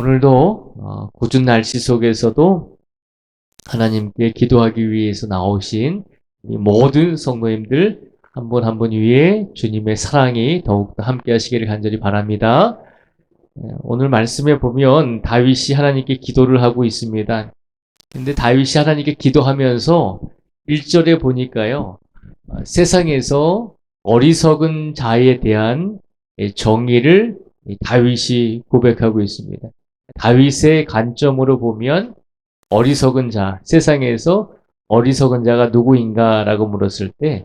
오늘도 궂은 날씨 속에서도 하나님께 기도하기 위해서 나오신 이 모든 성도님들 한 분 한 분 위에 주님의 사랑이 더욱더 함께 하시기를 간절히 바랍니다. 오늘 말씀에 보면 다윗이 하나님께 기도를 하고 있습니다. 근데 다윗이 하나님께 기도하면서 1절에 보니까요, 세상에서 어리석은 자에 대한 정의를 다윗이 고백하고 있습니다. 다윗의 관점으로 보면 어리석은 자, 세상에서 어리석은 자가 누구인가라고 물었을 때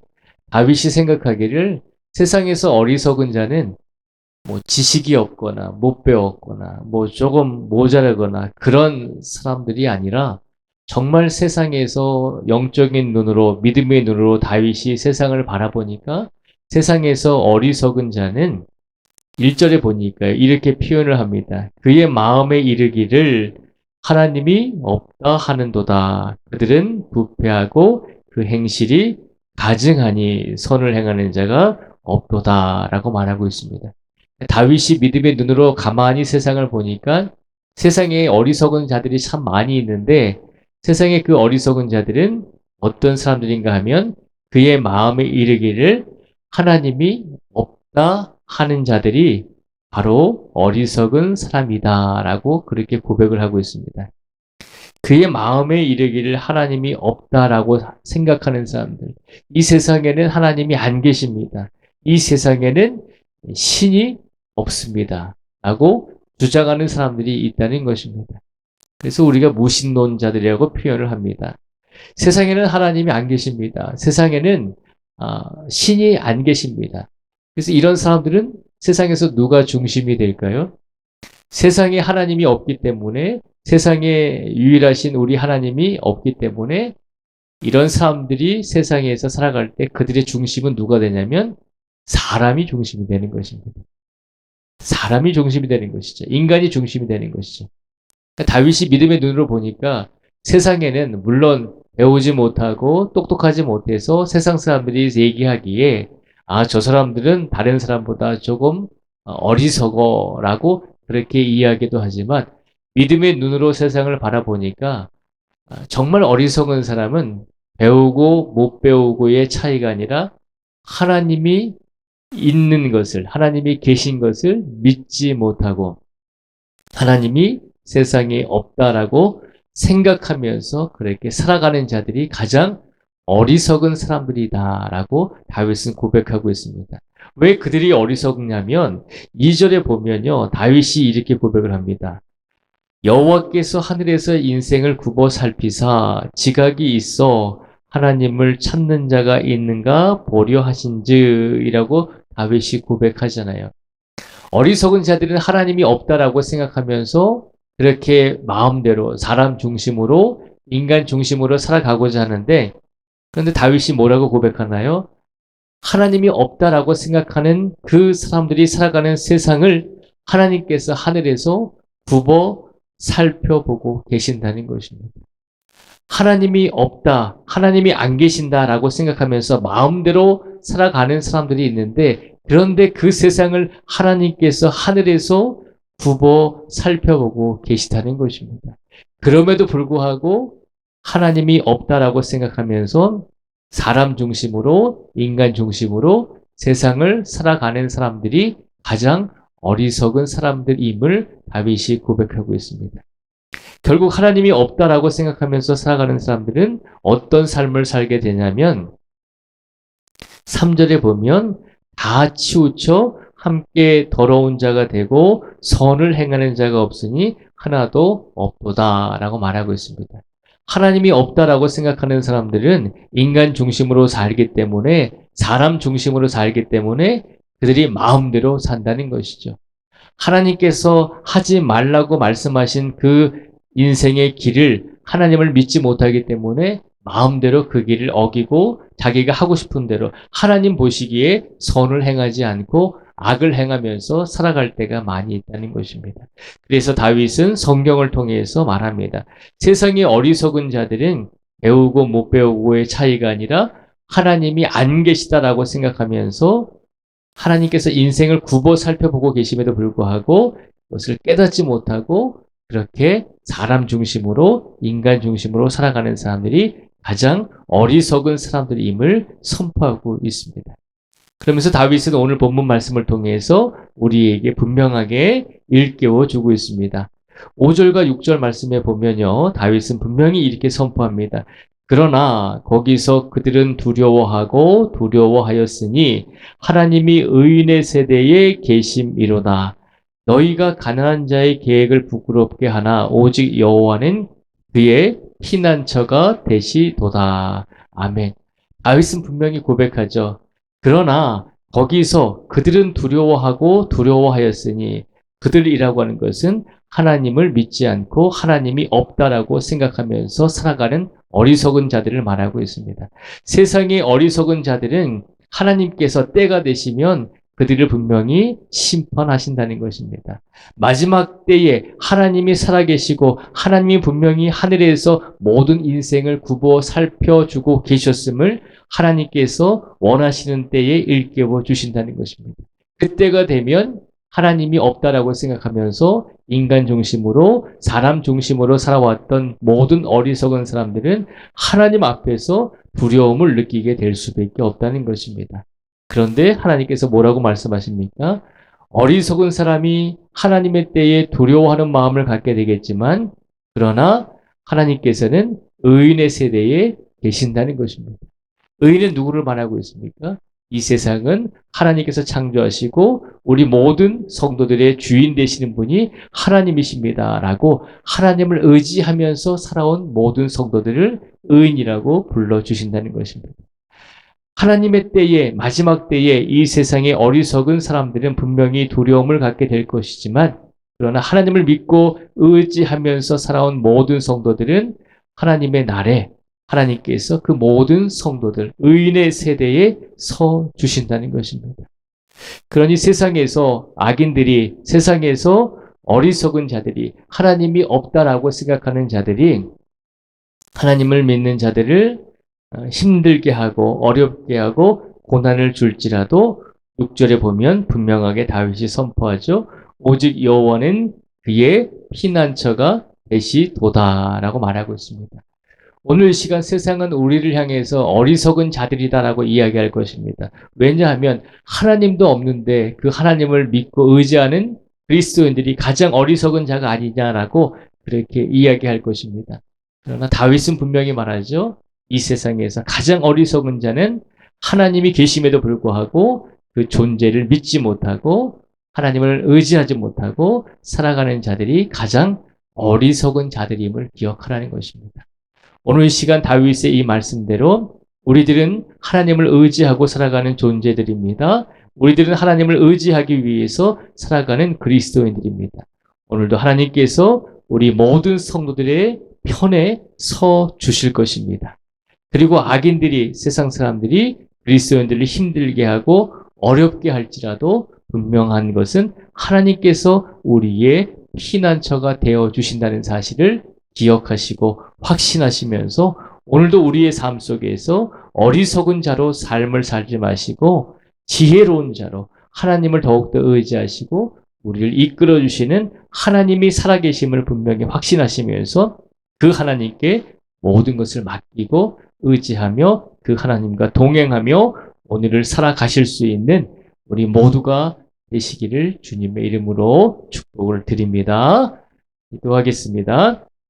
다윗이 생각하기를 세상에서 어리석은 자는 뭐 지식이 없거나 못 배웠거나 뭐 조금 모자라거나 그런 사람들이 아니라 정말 세상에서 영적인 눈으로 믿음의 눈으로 다윗이 세상을 바라보니까 세상에서 어리석은 자는 1절에 보니까 이렇게 표현을 합니다. 그의 마음에 이르기를 하나님이 없다 하는도다. 그들은 부패하고 그 행실이 가증하니 선을 행하는 자가 없도다 라고 말하고 있습니다. 다윗이 믿음의 눈으로 가만히 세상을 보니까 세상에 어리석은 자들이 참 많이 있는데 세상에 그 어리석은 자들은 어떤 사람들인가 하면 그의 마음에 이르기를 하나님이 없다 하는 자들이 바로 어리석은 사람이다라고 그렇게 고백을 하고 있습니다. 그의 마음에 이르기를 하나님이 없다라고 생각하는 사람들. 이 세상에는 하나님이 안 계십니다. 이 세상에는 신이 없습니다. 라고 주장하는 사람들이 있다는 것입니다. 그래서 우리가 무신론자들이라고 표현을 합니다. 세상에는 하나님이 안 계십니다. 세상에는 신이 안 계십니다. 그래서 이런 사람들은 세상에서 누가 중심이 될까요? 세상에 하나님이 없기 때문에 세상에 유일하신 우리 하나님이 없기 때문에 이런 사람들이 세상에서 살아갈 때 그들의 중심은 누가 되냐면 사람이 중심이 되는 것입니다. 사람이 중심이 되는 것이죠. 인간이 중심이 되는 것이죠. 다윗이 믿음의 눈으로 보니까 세상에는 물론 배우지 못하고 똑똑하지 못해서 세상 사람들이 얘기하기에 저 사람들은 다른 사람보다 조금 어리석어라고 그렇게 이야기도 하지만 믿음의 눈으로 세상을 바라보니까 정말 어리석은 사람은 배우고 못 배우고의 차이가 아니라 하나님이 있는 것을, 하나님이 계신 것을 믿지 못하고 하나님이 세상에 없다라고 생각하면서 그렇게 살아가는 자들이 가장 어리석은 사람들이다라고 다윗은 고백하고 있습니다. 왜 그들이 어리석냐면 2절에 보면요. 다윗이 이렇게 고백을 합니다. 여호와께서 하늘에서 인생을 굽어 살피사 지각이 있어 하나님을 찾는 자가 있는가 보려 하신즈이라고 다윗이 고백하잖아요. 어리석은 자들은 하나님이 없다라고 생각하면서 그렇게 마음대로 사람 중심으로 인간 중심으로 살아가고자 하는데 그런데 다윗이 뭐라고 고백하나요? 하나님이 없다라고 생각하는 그 사람들이 살아가는 세상을 하나님께서 하늘에서 굽어 살펴보고 계신다는 것입니다. 하나님이 없다, 하나님이 안 계신다라고 생각하면서 마음대로 살아가는 사람들이 있는데 그런데 그 세상을 하나님께서 하늘에서 굽어 살펴보고 계시다는 것입니다. 그럼에도 불구하고 하나님이 없다라고 생각하면서 사람 중심으로 인간 중심으로 세상을 살아가는 사람들이 가장 어리석은 사람들임을 다윗이 고백하고 있습니다. 결국 하나님이 없다라고 생각하면서 살아가는 사람들은 어떤 삶을 살게 되냐면 3절에 보면 다 치우쳐 함께 더러운 자가 되고 선을 행하는 자가 없으니 하나도 없도다라고 말하고 있습니다. 하나님이 없다라고 생각하는 사람들은 인간 중심으로 살기 때문에 사람 중심으로 살기 때문에 그들이 마음대로 산다는 것이죠. 하나님께서 하지 말라고 말씀하신 그 인생의 길을 하나님을 믿지 못하기 때문에 마음대로 그 길을 어기고 자기가 하고 싶은 대로 하나님 보시기에 선을 행하지 않고 악을 행하면서 살아갈 때가 많이 있다는 것입니다. 그래서 다윗은 성경을 통해서 말합니다. 세상의 어리석은 자들은 배우고 못 배우고의 차이가 아니라 하나님이 안 계시다라고 생각하면서 하나님께서 인생을 굽어 살펴보고 계심에도 불구하고 그것을 깨닫지 못하고 그렇게 사람 중심으로, 인간 중심으로 살아가는 사람들이 가장 어리석은 사람들임을 선포하고 있습니다. 그러면서 다윗은 오늘 본문 말씀을 통해서 우리에게 분명하게 일깨워 주고 있습니다. 5절과 6절 말씀에 보면요, 다윗은 분명히 이렇게 선포합니다. 그러나 거기서 그들은 두려워하고 두려워하였으니 하나님이 의인의 세대에 계심이로다. 너희가 가난한 자의 계획을 부끄럽게 하나 오직 여호와는 그의 피난처가 되시도다. 아멘. 다윗은 분명히 고백하죠. 그러나 거기서 그들은 두려워하고 두려워하였으니, 그들이라고 하는 것은 하나님을 믿지 않고 하나님이 없다라고 생각하면서 살아가는 어리석은 자들을 말하고 있습니다. 세상의 어리석은 자들은 하나님께서 때가 되시면 그들을 분명히 심판하신다는 것입니다. 마지막 때에 하나님이 살아계시고 하나님이 분명히 하늘에서 모든 인생을 굽어 살펴주고 계셨음을 하나님께서 원하시는 때에 일깨워 주신다는 것입니다. 그때가 되면 하나님이 없다라고 생각하면서 인간 중심으로, 사람 중심으로 살아왔던 모든 어리석은 사람들은 하나님 앞에서 두려움을 느끼게 될 수밖에 없다는 것입니다. 그런데 하나님께서 뭐라고 말씀하십니까? 어리석은 사람이 하나님의 때에 두려워하는 마음을 갖게 되겠지만, 그러나 하나님께서는 의인의 세대에 계신다는 것입니다. 의인은 누구를 말하고 있습니까? 이 세상은 하나님께서 창조하시고 우리 모든 성도들의 주인 되시는 분이 하나님이십니다. 라고 하나님을 의지하면서 살아온 모든 성도들을 의인이라고 불러주신다는 것입니다. 하나님의 때에, 마지막 때에 이 세상의 어리석은 사람들은 분명히 두려움을 갖게 될 것이지만, 그러나 하나님을 믿고 의지하면서 살아온 모든 성도들은 하나님의 날에 하나님께서 그 모든 성도들, 의인의 세대에 서 주신다는 것입니다. 그러니 세상에서 악인들이, 세상에서 어리석은 자들이, 하나님이 없다라고 생각하는 자들이 하나님을 믿는 자들을 힘들게 하고 어렵게 하고 고난을 줄지라도 6절에 보면 분명하게 다윗이 선포하죠. 오직 여호와는 그의 피난처가 되시도다라고 말하고 있습니다. 오늘 시간 세상은 우리를 향해서 어리석은 자들이다라고 이야기할 것입니다. 왜냐하면 하나님도 없는데 그 하나님을 믿고 의지하는 그리스도인들이 가장 어리석은 자가 아니냐라고 그렇게 이야기할 것입니다. 그러나 다윗은 분명히 말하죠. 이 세상에서 가장 어리석은 자는 하나님이 계심에도 불구하고 그 존재를 믿지 못하고 하나님을 의지하지 못하고 살아가는 자들이 가장 어리석은 자들임을 기억하라는 것입니다. 오늘 시간 다윗의 이 말씀대로 우리들은 하나님을 의지하고 살아가는 존재들입니다. 우리들은 하나님을 의지하기 위해서 살아가는 그리스도인들입니다. 오늘도 하나님께서 우리 모든 성도들의 편에 서 주실 것입니다. 그리고 악인들이, 세상 사람들이 그리스도인들을 힘들게 하고 어렵게 할지라도 분명한 것은 하나님께서 우리의 피난처가 되어 주신다는 사실을 기억하시고 확신하시면서 오늘도 우리의 삶 속에서 어리석은 자로 삶을 살지 마시고 지혜로운 자로 하나님을 더욱더 의지하시고 우리를 이끌어 주시는 하나님이 살아계심을 분명히 확신하시면서 그 하나님께 모든 것을 맡기고 의지하며 그 하나님과 동행하며 오늘을 살아가실 수 있는 우리 모두가 되시기를 주님의 이름으로 축복을 드립니다. 기도하겠습니다.